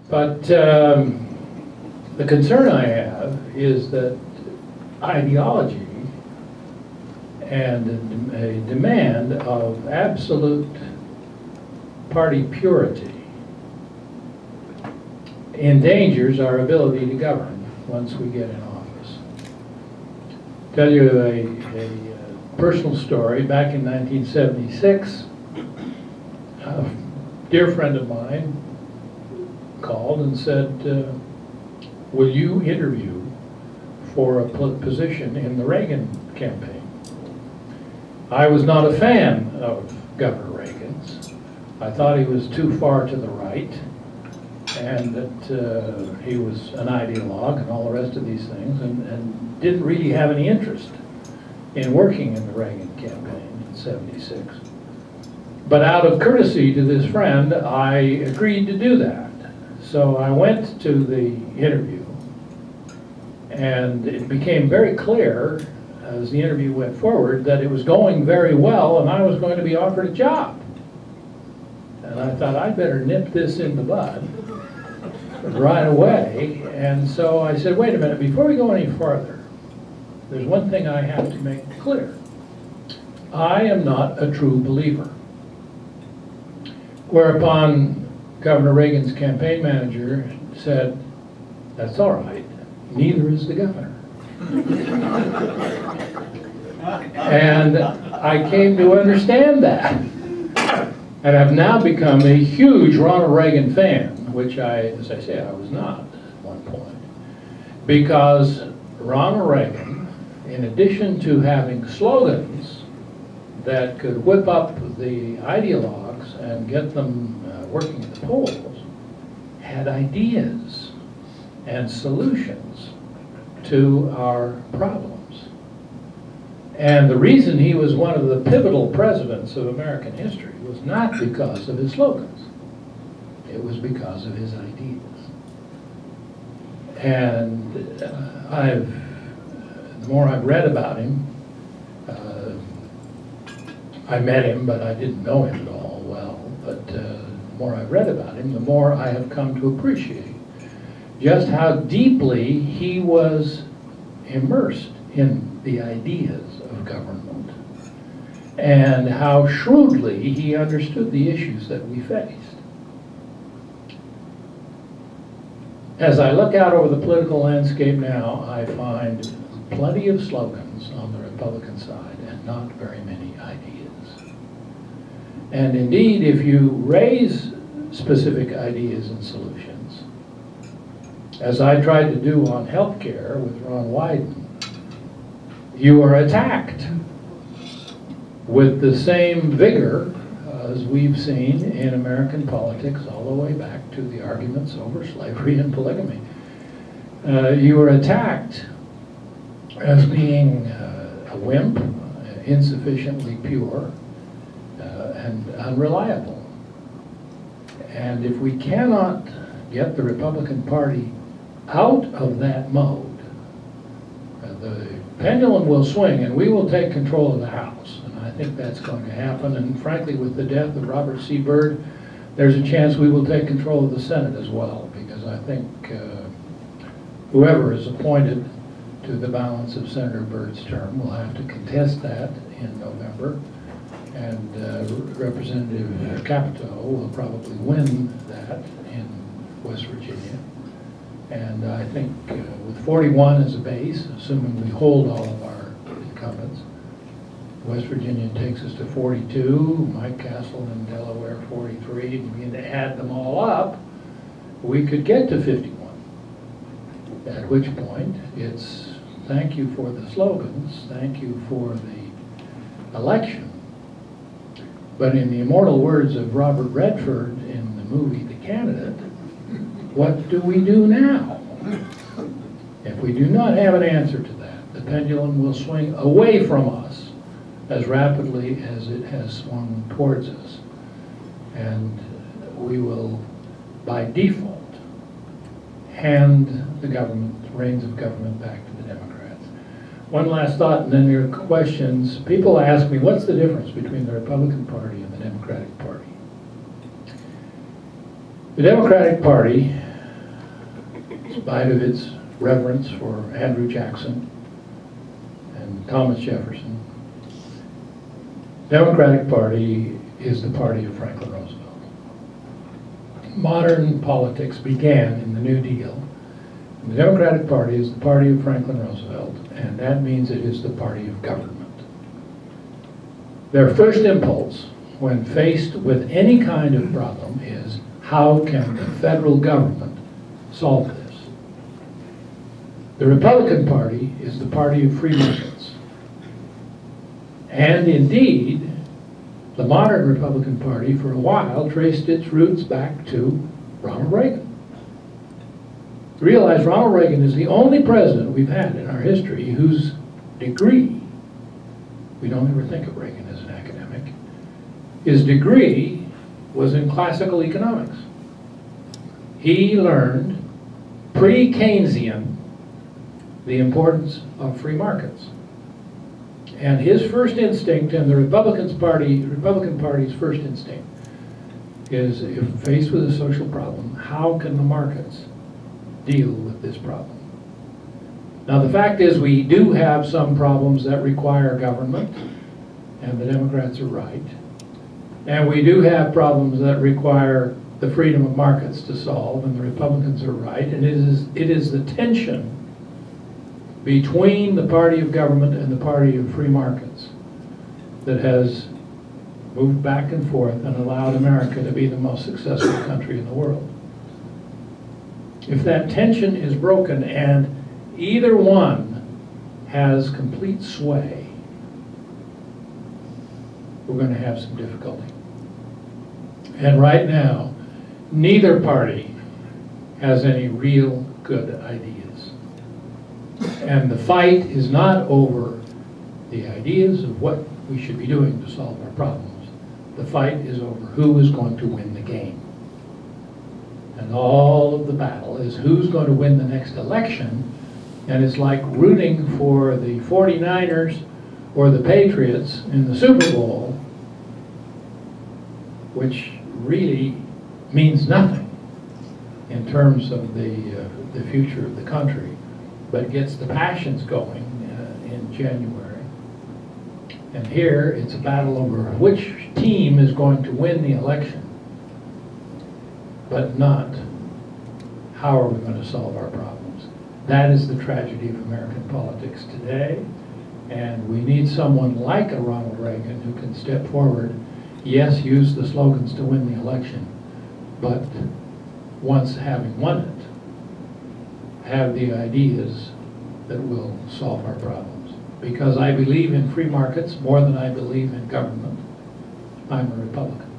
But the concern I have is that ideology and a demand of absolute party purity endangers our ability to govern once we get in office. Tell you a personal story. Back in 1976, a dear friend of mine called and said, will you interview for a position in the Reagan campaign? I was not a fan of Governor Reagan's. I thought he was too far to the right, and that he was an ideologue and all the rest of these things, and didn't really have any interest in working in the Reagan campaign in '76. But out of courtesy to this friend, I agreed to do that. So I went to the interview, and it became very clear as the interview went forward that it was going very well and I was going to be offered a job. And I thought I'd better nip this in the bud right away. And so I said, wait a minute, before we go any farther, there's one thing I have to make clear. I am not a true believer. Whereupon Governor Reagan's campaign manager said, that's all right, neither is the governor. And I came to understand that. And I've now become a huge Ronald Reagan fan, which as I say, I was not at one point. Because Ronald Reagan, in addition to having slogans that could whip up the ideologues and get them working at the polls, had ideas and solutions to our problems. And the reason he was one of the pivotal presidents of American history was not because of his slogans. It was because of his ideas. And the more I've read about him, I met him, but I didn't know him at all well. But the more I've read about him, the more I have come to appreciate just how deeply he was immersed in the ideas of government and how shrewdly he understood the issues that we faced. As I look out over the political landscape now, I find plenty of slogans on the Republican side and not very many ideas. And indeed, if you raise specific ideas and solutions, as I tried to do on health care with Ron Wyden, you are attacked with the same vigor as we've seen in American politics all the way back to the arguments over slavery and polygamy. You are attacked as being a wimp, insufficiently pure, and unreliable. And if we cannot get the Republican Party out of that mode, the pendulum will swing and we will take control of the House. And I think that's going to happen. And frankly, with the death of Robert C. Byrd, there's a chance we will take control of the Senate as well, because I think whoever is appointed to the balance of Senator Byrd's term will have to contest that in November. And Representative Capito will probably win that in West Virginia. And I think with 41 as a base, assuming we hold all of our incumbents, West Virginia takes us to 42, Mike Castle in Delaware 43, and begin to add them all up, we could get to 51. At which point, it's thank you for the slogans, thank you for the election. But in the immortal words of Robert Redford in the movie The Candidate, what do we do now? If we do not have an answer to that, the pendulum will swing away from us as rapidly as it has swung towards us. And we will, by default, hand the reins of government back to the Democrats. One last thought, and then your questions. People ask me, what's the difference between the Republican Party and the Democratic Party? The Democratic Party spite of its reverence for Andrew Jackson and Thomas Jefferson, Democratic Party is the party of Franklin Roosevelt. Modern politics began in the New Deal. And the Democratic Party is the party of Franklin Roosevelt, and that means it is the party of government. Their first impulse when faced with any kind of problem is, how can the federal government solve this? The Republican Party is the party of free markets. And indeed, the modern Republican Party for a while traced its roots back to Ronald Reagan. Realize Ronald Reagan is the only president we've had in our history whose degree, we don't ever think of Reagan as an academic, his degree was in classical economics. He learned pre-Keynesian the importance of free markets. And his first instinct, and the Republican Party's first instinct, is if faced with a social problem, how can the markets deal with this problem? Now the fact is, we do have some problems that require government, and the Democrats are right. And we do have problems that require the freedom of markets to solve, and the Republicans are right. And it is the tension between the party of government and the party of free markets that has moved back and forth and allowed America to be the most successful country in the world. If that tension is broken and either one has complete sway, we're going to have some difficulty. And right now, neither party has any real good ideas. And the fight is not over the ideas of what we should be doing to solve our problems. The fight is over who is going to win the game. And all of the battle is who's going to win the next election. And it's like rooting for the 49ers or the Patriots in the Super Bowl, which really means nothing in terms of the future of the country, but gets the passions going in January. And here it's a battle over which team is going to win the election, but not how are we going to solve our problems. That is the tragedy of American politics today, and we need someone like a Ronald Reagan who can step forward, yes, use the slogans to win the election, but once having won it, have the ideas that will solve our problems. Because I believe in free markets more than I believe in government, I'm a Republican.